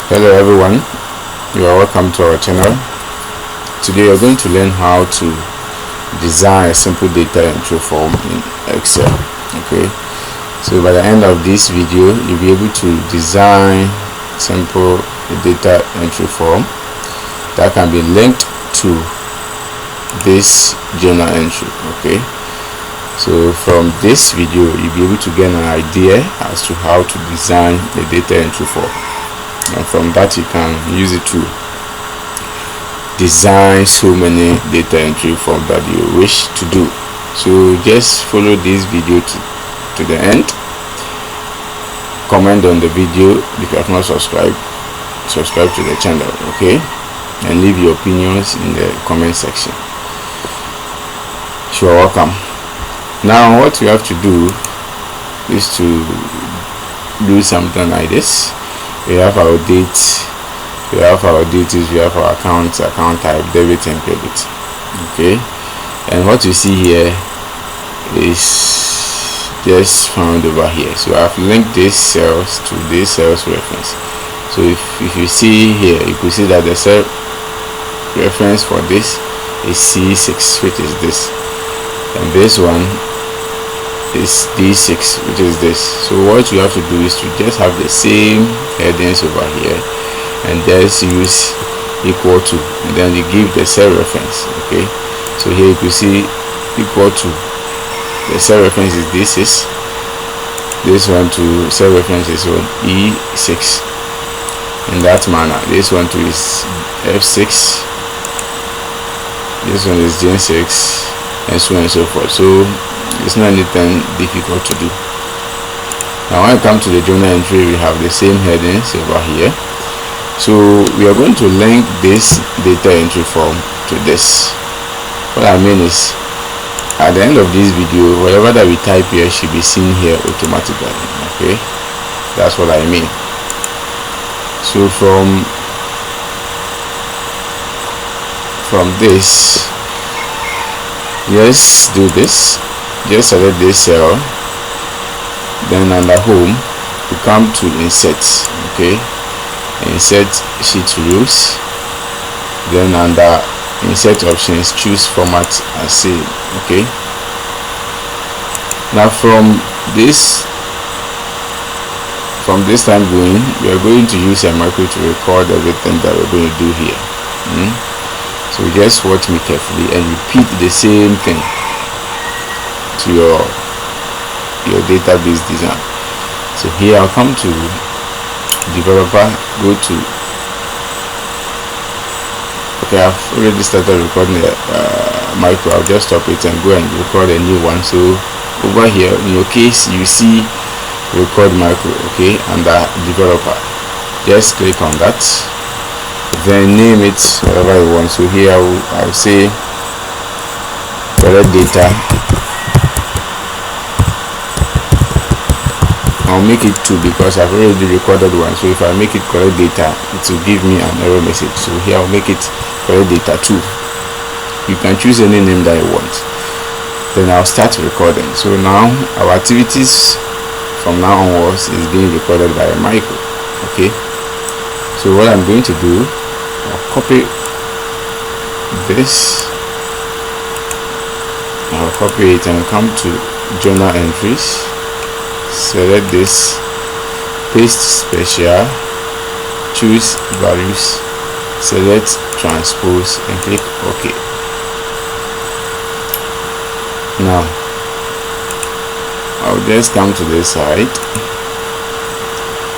Hello everyone, you are welcome to our channel. Today we are going to learn how to design a simple data entry form in Excel. Okay, so by the end of this video you'll be able to design simple data entry form that can be linked to this journal entry. Okay, so from this video you'll be able to get an idea as to how to design the data entry form, and from that you can use it to design so many data entry forms that you wish to do. So just follow this video to the end, comment on the video. If you have not subscribed, subscribe to the channel, okay, and leave your opinions in the comment section. You're welcome. Now what we have to do is to do something like this. We have our dates, we have our duties, we have our accounts, account type, debit and credit. Okay, and what you see here is just found over here. So I've linked these cells to this cells reference. So if you see here, you could see that the cell reference for this is C6, which is this, and this one is D6, which is this. So what you have to do is to just have the same headings over here and just use equal to, and then you give the cell reference. Okay, so here you can see equal to, the cell reference is D6, this one to cell reference is on E6, in that manner. This one too is F6, this one is Gen6, and so on and so forth. So it's not anything difficult to do. Now when it comes to the journal entry, we have the same headings over here. So we are going to link this data entry form to this. What I mean is, at the end of this video, whatever that we type here should be seen here automatically. Okay, that's what I mean. So from this, let's do this. Just select this cell, then under home you come to insert. Okay, insert sheet rules, then under insert options choose format and save. Okay, now from this time going, we are going to use a micro to record everything that we're going to do here. So just watch me carefully and repeat the same thing to your database design. So here I'll come to developer, go to, okay, I've already started recording the micro. I'll just stop it and go and record a new one. So over here in your case you see record micro, okay, under developer, just click on that, then name it whatever you want. So here I'll say collect data. I'll make it 2 because I've already recorded one. So if I make it collect data, it will give me an error message. So here I'll make it collect data 2. You can choose any name that you want. Then I'll start recording. So now our activities from now onwards is being recorded by a micro. Okay, so what I'm going to do, I'll copy this, I'll copy it and come to journal entries, select this, paste special, choose values, select transpose and click OK. Now I'll just come to this side,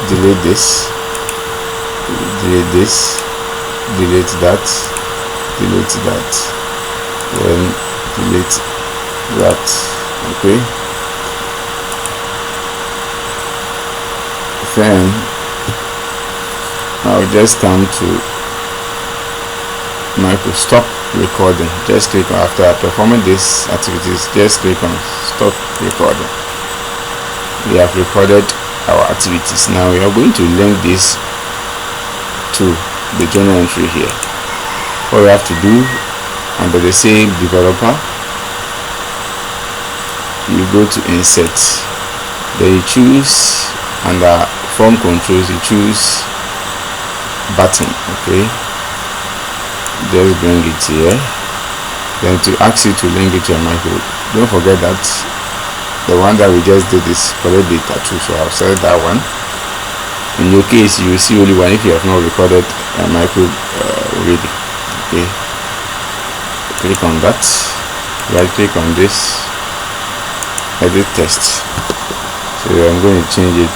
delete this, delete this, delete that, then delete that. Okay, then I'll just come to micro stop recording. Just click on, after performing these activities, just click on stop recording. We have recorded our activities. Now we are going to link this to the journal entry here. What we have to do, under the same developer, you go to insert, then you choose under form controls, you choose button. Okay, just bring it here. Then to ask you to link it to your micro, don't forget that the one that we just did is collect data too, so I'll select that one. In your case, you will see only one if you have not recorded a micro already. Okay, click on that, right click on this, edit text. So I'm going to change it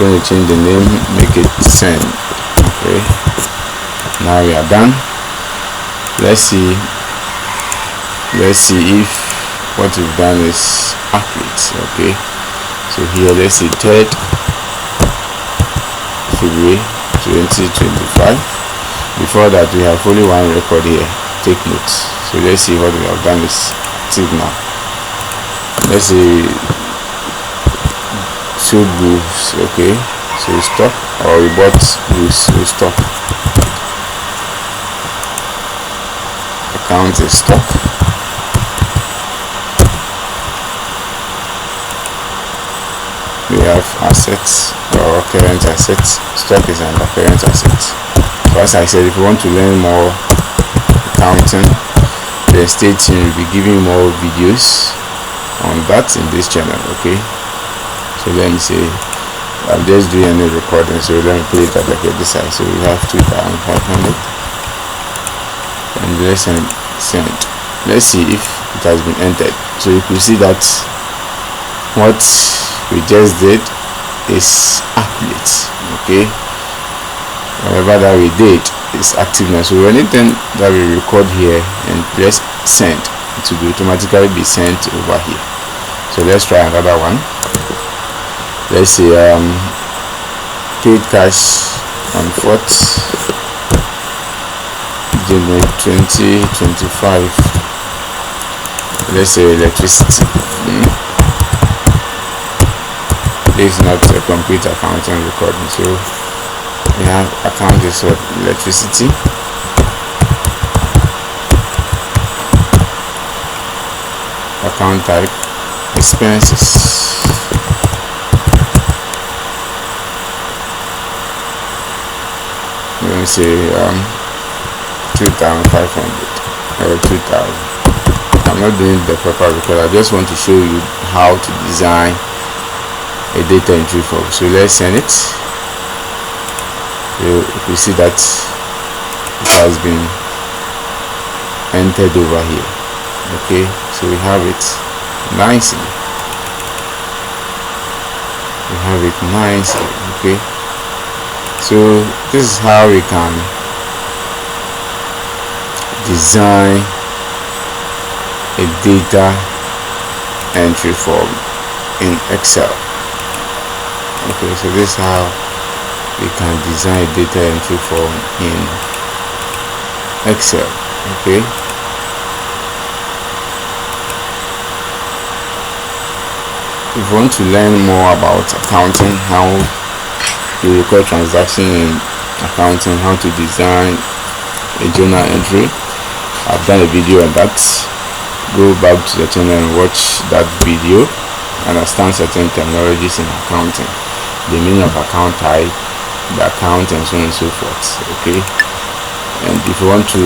going to change the name, make it send. Okay, now we are done. Let's see if what we've done is accurate. Okay, so here let's see 3rd February 2025. Before that we have only one record here, take notes. So let's see what we have done is active now. Let's see show grooves. Okay, so we stop, or we bought grooves, so we stop. Account is stop. We have assets or current assets. Stock is under current assets. So as I said, if you want to learn more accounting, then stay tuned. We'll be giving more videos on that in this channel. Okay, so let me say I'm just doing any recording, so let me put it at like this side. So we have 2,500 and let's send. Let's see if it has been entered. So you could see that what we just did is accurate. Okay, whatever that we did is active now. So anything that we record here and press send, it will automatically be sent over here. So let's try another one. Let's see paid cash on 4th January 2025. Let's say electricity. This is not a complete accounting recording, so we have account is what electricity. Account type expenses. Let me say 2,500 or 2,000. I'm not doing the proper record. I just want to show you how to design a data entry form. So let's send it. So you see that it has been entered over here. Okay, so we have it nicely. We have it nicely. Okay, so this is how we can design a data entry form in Excel. Okay, so this is how we can design a data entry form in Excel. Okay, if you want to learn more about accounting, how you record transaction in accounting, how to design a journal entry, I've done a video on that. Go back to the channel and watch that video. Understand certain terminologies in accounting, the meaning of account type, the account, and so on and so forth. Okay, and if you want to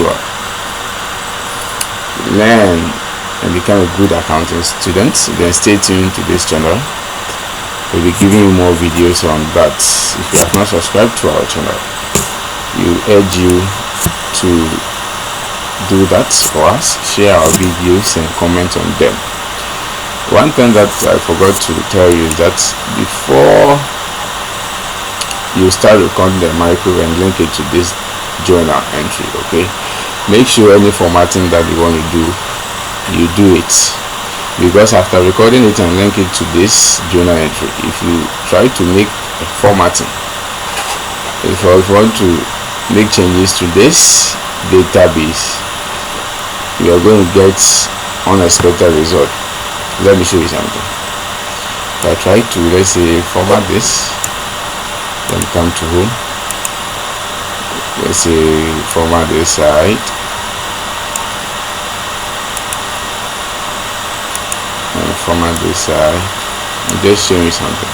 learn and become a good accounting student, then stay tuned to this channel. We'll be giving you more videos on that. If you have not subscribed to our channel, we urge you to do that for us. Share our videos and comment on them. One thing that I forgot to tell you is that before you start recording the micro and link it to this journal entry, okay, make sure any formatting that you want to do, you do it, because after recording it and link it to this journal entry, if you try to make a formatting, if you want to make changes to this database, you are going to get unexpected result. Let me show you something. If I try to, let's say, format this, then come to home, let's say format this side and format this. I'm just showing you something.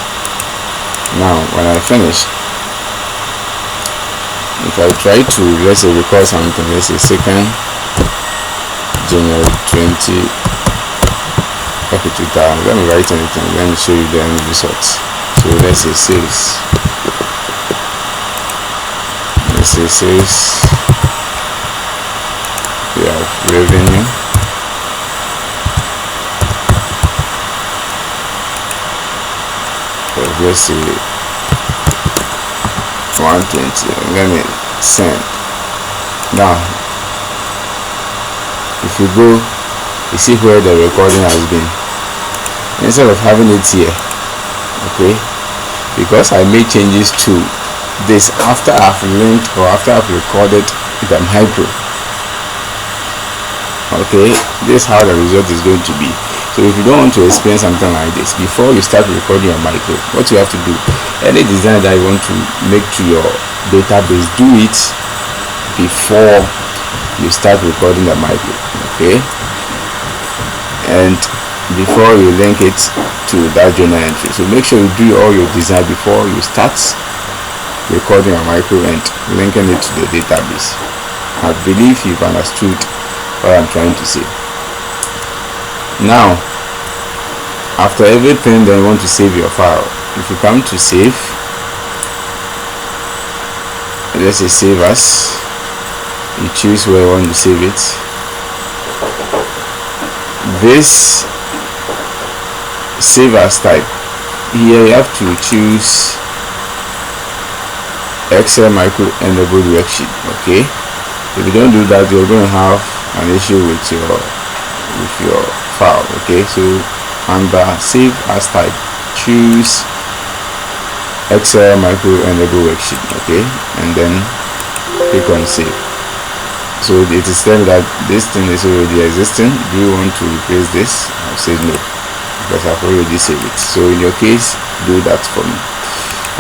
Now when I finish, if I try to, let's say, record something, let's say 2nd January 20, okay, 2000. Let me write anything, let me show you the end results. So let's say sales. Let's say sales. We have revenue. Let's say 120. Let me send. Now if you go, you see where the recording has been, instead of having it here, okay, because I made changes to this after I've linked or after I've recorded the micro. Okay, this is how the result is going to be. So if you don't want to experience something like this before you start recording your micro, what you have to do, any design that you want to make to your database, do it before you start recording the micro, okay, and before you link it to that journal entry. So make sure you do all your design before you start recording a micro and linking it to the database. I believe you've understood what I'm trying to say. Now after everything, then you want to save your file. If you come to save, let's say save as, you choose where you want to save it. This save as type, here you have to choose Excel micro enabled worksheet. Okay, if you don't do that, you're going to have an issue with your file. Okay, so under save as type, choose Excel micro enable worksheet. Okay, and then click on save. So it is saying that this thing is already existing. Do you want to replace this? I'll say no, because I've already saved it. So in your case, do that for me.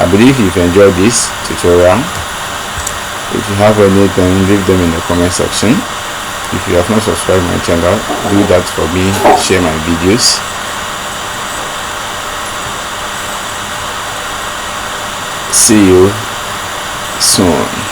I believe you've enjoyed this tutorial. If you have anything, leave them in the comment section. If you have not subscribed my channel, do that for me. Share my videos. See you soon.